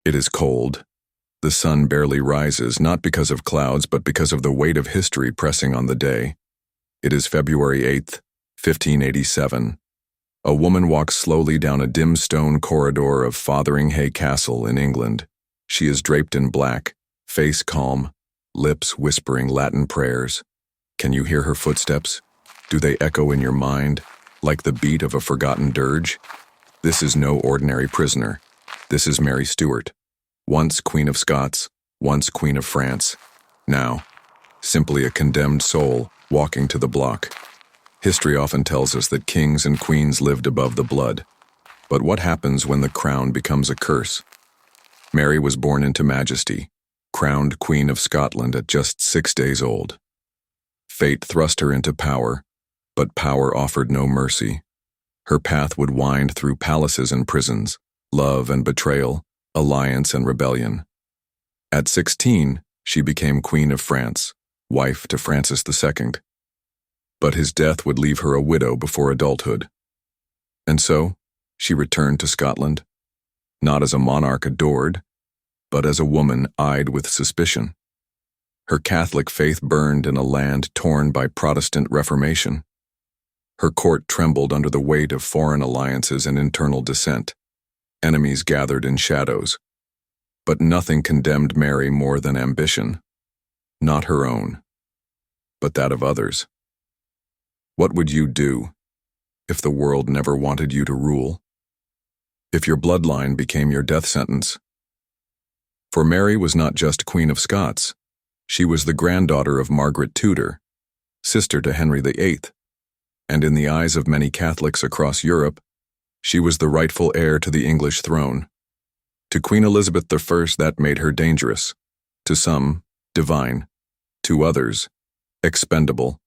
It is cold. The sun barely rises, not because of clouds, but because of the weight of history pressing on the day. It is February 8th, 1587. A woman walks slowly down a dim stone corridor of Fotheringhay Castle in England. She is draped in black, face calm, lips whispering Latin prayers. Can you hear her footsteps? Do they echo in your mind, like the beat of a forgotten dirge? This is no ordinary prisoner. This is Mary Stuart, once Queen of Scots, once Queen of France. Now, simply a condemned soul walking to the block. History often tells us that kings and queens lived above the blood. But what happens when the crown becomes a curse? Mary was born into majesty, crowned Queen of Scotland at just 6 days old. Fate thrust her into power, but power offered no mercy. Her path would wind through palaces and prisons, love and betrayal, alliance and rebellion. At 16, she became Queen of France, wife to Francis II. But his death would leave her a widow before adulthood. And so, she returned to Scotland, not as a monarch adored, but as a woman eyed with suspicion. Her Catholic faith burned in a land torn by Protestant Reformation. Her court trembled under the weight of foreign alliances and internal dissent. Enemies gathered in shadows. But nothing condemned Mary more than ambition. Not her own, but that of others. What would you do if the world never wanted you to rule? If your bloodline became your death sentence? For Mary was not just Queen of Scots. She was the granddaughter of Margaret Tudor, sister to Henry VIII, and in the eyes of many Catholics across Europe, she was the rightful heir to the English throne. To Queen Elizabeth I, that made her dangerous. To some, divine. To others, expendable.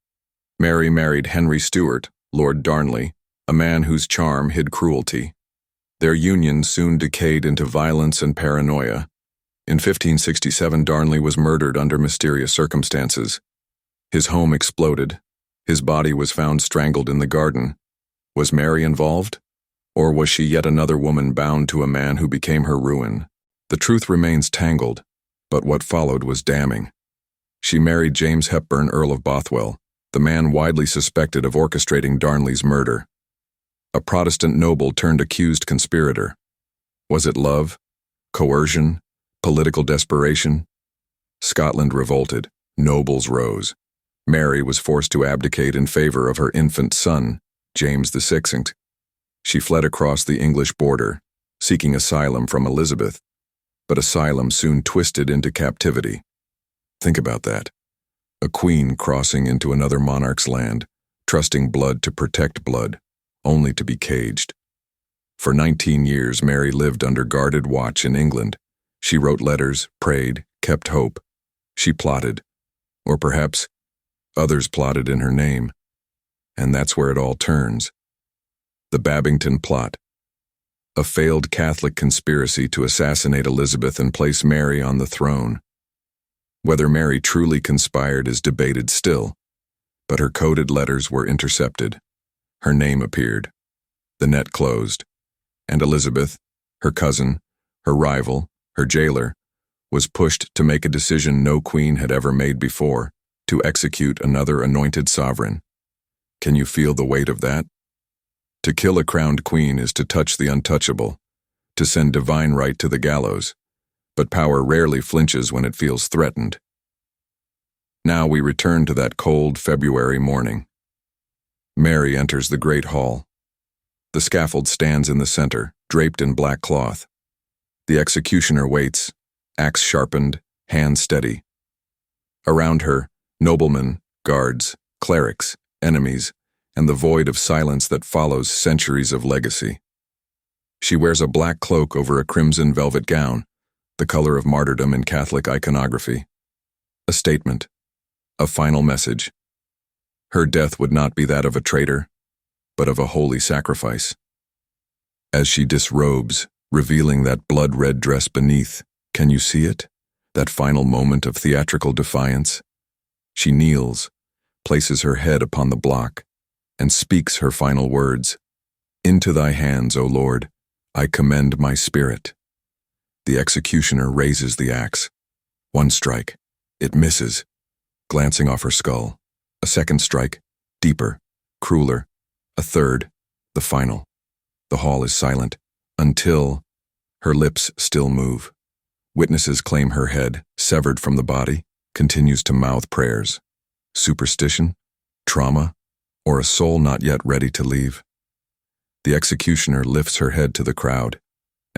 Mary married Henry Stuart, Lord Darnley, a man whose charm hid cruelty. Their union soon decayed into violence and paranoia. In 1567, Darnley was murdered under mysterious circumstances. His home exploded. His body was found strangled in the garden. Was Mary involved? Or was she yet another woman bound to a man who became her ruin? The truth remains tangled, but what followed was damning. She married James Hepburn, Earl of Bothwell, the man widely suspected of orchestrating Darnley's murder. A Protestant noble turned accused conspirator. Was it love? Coercion? Political desperation? Scotland revolted. Nobles rose. Mary was forced to abdicate in favor of her infant son, James VI. She fled across the English border, seeking asylum from Elizabeth, but asylum soon twisted into captivity. Think about that. A queen crossing into another monarch's land, trusting blood to protect blood, only to be caged. For 19 years, Mary lived under guarded watch in England. She wrote letters, prayed, kept hope. She plotted, or perhaps others plotted in her name. And that's where it all turns. The Babington Plot, a failed Catholic conspiracy to assassinate Elizabeth and place Mary on the throne. Whether Mary truly conspired is debated still, but her coded letters were intercepted. Her name appeared. The net closed, and Elizabeth, her cousin, her rival, her jailer, was pushed to make a decision no queen had ever made before, to execute another anointed sovereign. Can you feel the weight of that? To kill a crowned queen is to touch the untouchable, to send divine right to the gallows, but power rarely flinches when it feels threatened. Now we return to that cold February morning. Mary enters the great hall. The scaffold stands in the center, draped in black cloth. The executioner waits, axe sharpened, hand steady. Around her, noblemen, guards, clerics, enemies, and the void of silence that follows centuries of legacy. She wears a black cloak over a crimson velvet gown, the color of martyrdom in Catholic iconography. A statement, a final message. Her death would not be that of a traitor, but of a holy sacrifice. As she disrobes, revealing that blood-red dress beneath, can you see it? That final moment of theatrical defiance? She kneels, places her head upon the block, and speaks her final words. Into thy hands, O Lord, I commend my spirit. The executioner raises the axe. One strike. It misses, glancing off her skull. A second strike, deeper, crueler. A third, the final. The hall is silent, until her lips still move. Witnesses claim her head, severed from the body, continues to mouth prayers. Superstition? Trauma? Or a soul not yet ready to leave? The executioner lifts her head to the crowd,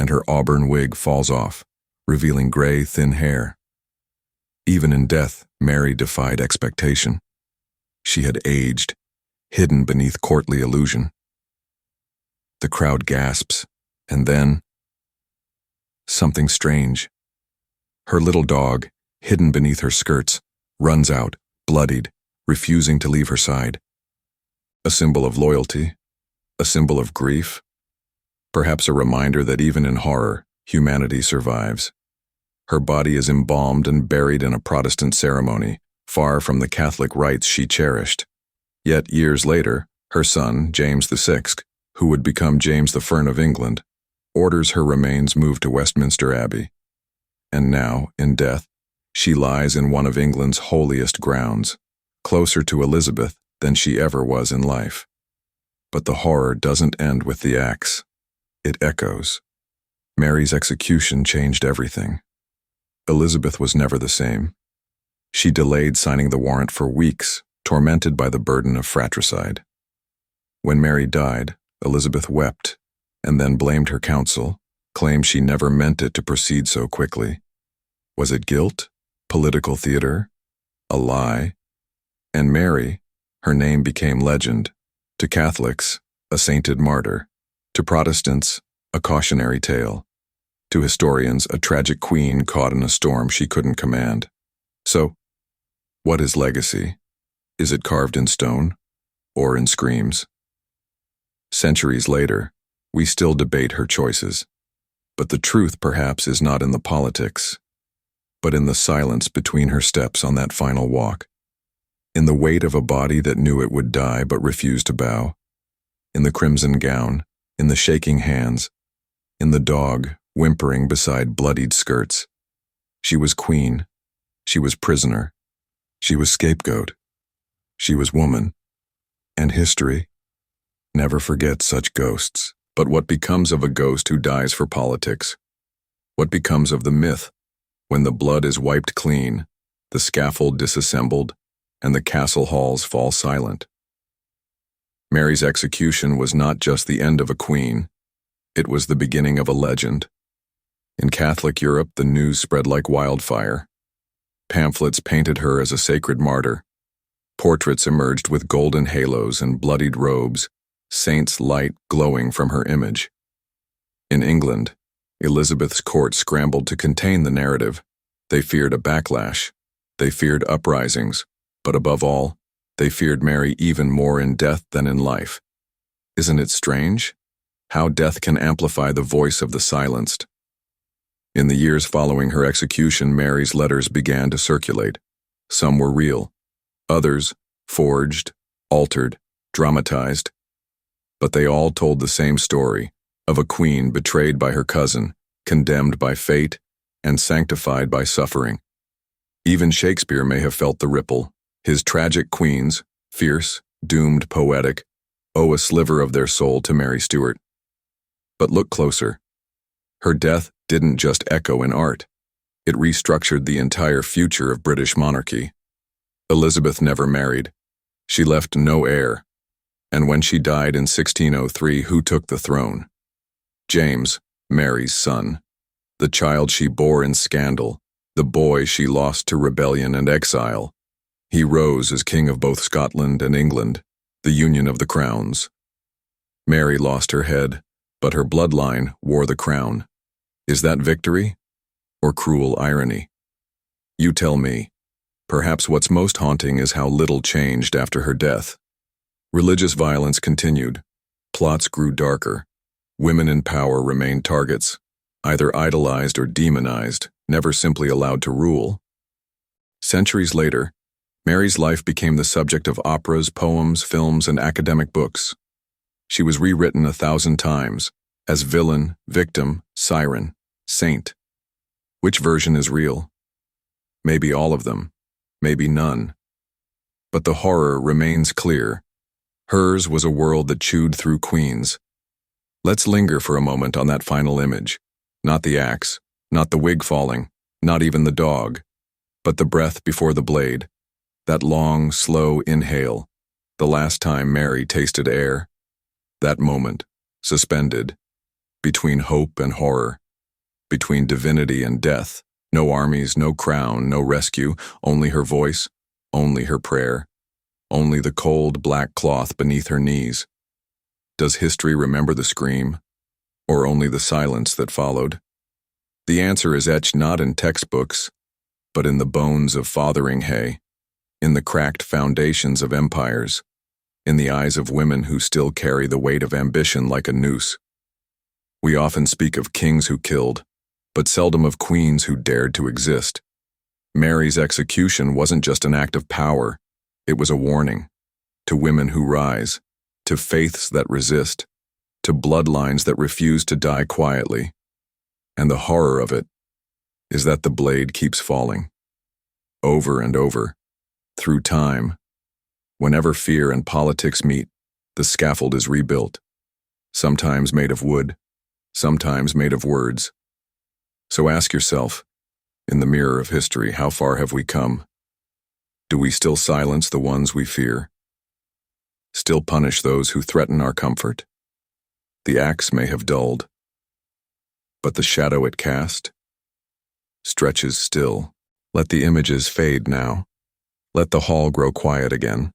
and her auburn wig falls off, revealing gray, thin hair. Even in death, Mary defied expectation. She had aged, hidden beneath courtly illusion. The crowd gasps, and then something strange. Her little dog, hidden beneath her skirts, runs out, bloodied, refusing to leave her side. A symbol of loyalty, a symbol of grief, perhaps a reminder that even in horror, humanity survives. Her body is embalmed and buried in a Protestant ceremony, far from the Catholic rites she cherished. Yet years later, her son, James VI, who would become James I of England, orders her remains moved to Westminster Abbey. And now, in death, she lies in one of England's holiest grounds, closer to Elizabeth than she ever was in life. But the horror doesn't end with the axe. It echoes. Mary's execution changed everything. Elizabeth was never the same. She delayed signing the warrant for weeks, tormented by the burden of fratricide. When Mary died, Elizabeth wept, and then blamed her counsel, claimed she never meant it to proceed so quickly. Was it guilt? Political theater? A lie? And Mary, her name became legend. To Catholics, a sainted martyr. To Protestants, a cautionary tale. To historians, a tragic queen caught in a storm she couldn't command. So, what is legacy? Is it carved in stone, or in screams? Centuries later, we still debate her choices. But the truth, perhaps, is not in the politics, but in the silence between her steps on that final walk. In the weight of a body that knew it would die but refused to bow. In the crimson gown, in the shaking hands, in the dog whimpering beside bloodied skirts. She was queen. She was prisoner. She was scapegoat. She was woman. And history never forgets such ghosts. But what becomes of a ghost who dies for politics? What becomes of the myth when the blood is wiped clean, the scaffold disassembled, and the castle halls fall silent? Mary's execution was not just the end of a queen, it was the beginning of a legend. In Catholic Europe, the news spread like wildfire. Pamphlets painted her as a sacred martyr. Portraits emerged with golden halos and bloodied robes, saints' light glowing from her image. In England, Elizabeth's court scrambled to contain the narrative. They feared a backlash. They feared uprisings. But above all, they feared Mary even more in death than in life. Isn't it strange? How death can amplify the voice of the silenced. In the years following her execution, Mary's letters began to circulate. Some were real. Others, forged, altered, dramatized. But they all told the same story, of a queen betrayed by her cousin, condemned by fate, and sanctified by suffering. Even Shakespeare may have felt the ripple. His tragic queens, fierce, doomed, poetic, owe a sliver of their soul to Mary Stuart. But look closer. Her death didn't just echo in art. It restructured the entire future of British monarchy. Elizabeth never married. She left no heir. And when she died in 1603, who took the throne? James, Mary's son. The child she bore in scandal, the boy she lost to rebellion and exile. He rose as king of both Scotland and England, the union of the crowns. Mary lost her head, but her bloodline wore the crown. Is that victory or cruel irony? You tell me. Perhaps what's most haunting is how little changed after her death. Religious violence continued. Plots grew darker. Women in power remained targets, either idolized or demonized, never simply allowed to rule. Centuries later, Mary's life became the subject of operas, poems, films, and academic books. She was rewritten 1,000 times, as villain, victim, siren, saint, Which version is real? Maybe all of them, maybe none. But the horror remains clear. Hers was a world that chewed through queens. Let's linger for a moment on that final image. Not the axe, not the wig falling, not even the dog, but the breath before the blade. That long, slow inhale, the last time Mary tasted air. That moment, suspended, between hope and horror, between divinity and death. No armies, no crown, no rescue, only her voice, only her prayer, only the cold black cloth beneath her knees. Does history remember the scream, or only the silence that followed? The answer is etched not in textbooks, but in the bones of Fotheringhay, in the cracked foundations of empires, in the eyes of women who still carry the weight of ambition like a noose. We often speak of kings who killed, but seldom of queens who dared to exist. Mary's execution wasn't just an act of power, it was a warning. To women who rise, to faiths that resist, to bloodlines that refuse to die quietly. And the horror of it is that the blade keeps falling. Over and over, through time. Whenever fear and politics meet, the scaffold is rebuilt. Sometimes made of wood, sometimes made of words. So ask yourself, in the mirror of history, how far have we come? Do we still silence the ones we fear? Still punish those who threaten our comfort? The axe may have dulled, but the shadow it cast stretches still. Let the images fade now. Let the hall grow quiet again.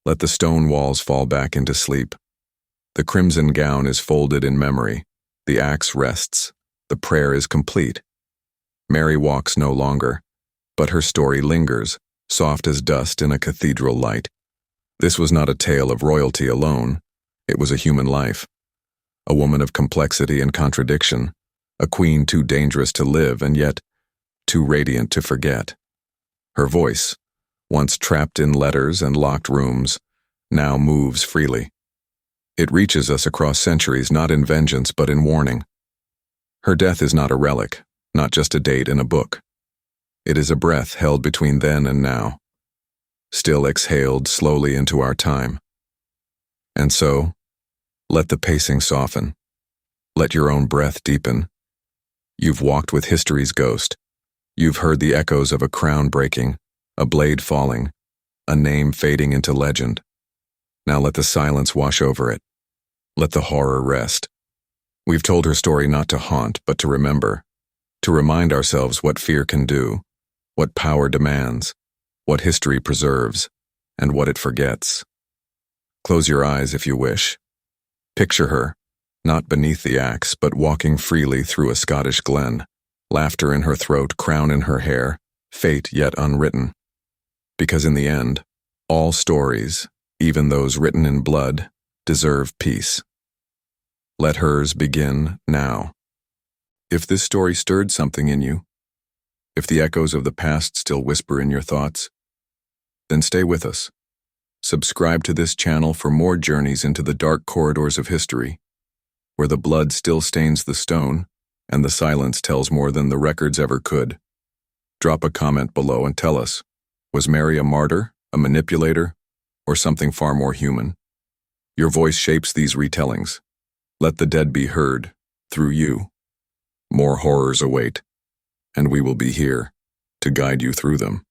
Let the stone walls fall back into sleep. The crimson gown is folded in memory. The axe rests. The prayer is complete. Mary walks no longer, but her story lingers, soft as dust in a cathedral light. This was not a tale of royalty alone. It was a human life. A woman of complexity and contradiction. A queen too dangerous to live and yet too radiant to forget. Her voice, once trapped in letters and locked rooms, now moves freely. It reaches us across centuries, not in vengeance but in warning. Her death is not a relic, not just a date in a book. It is a breath held between then and now, still exhaled slowly into our time. And so, let the pacing soften. Let your own breath deepen. You've walked with history's ghost. You've heard the echoes of a crown breaking, a blade falling, a name fading into legend. Now let the silence wash over it. Let the horror rest. We've told her story not to haunt, but to remember, to remind ourselves what fear can do, what power demands, what history preserves, and what it forgets. Close your eyes if you wish. Picture her, not beneath the axe, but walking freely through a Scottish glen, laughter in her throat, crown in her hair, fate yet unwritten. Because in the end, all stories, even those written in blood, deserve peace. Let hers begin now. If this story stirred something in you, if the echoes of the past still whisper in your thoughts, then stay with us. Subscribe to this channel for more journeys into the dark corridors of history, where the blood still stains the stone and the silence tells more than the records ever could. Drop a comment below and tell us, was Mary a martyr, a manipulator, or something far more human? Your voice shapes these retellings. Let the dead be heard, through you. More horrors await, and we will be here to guide you through them.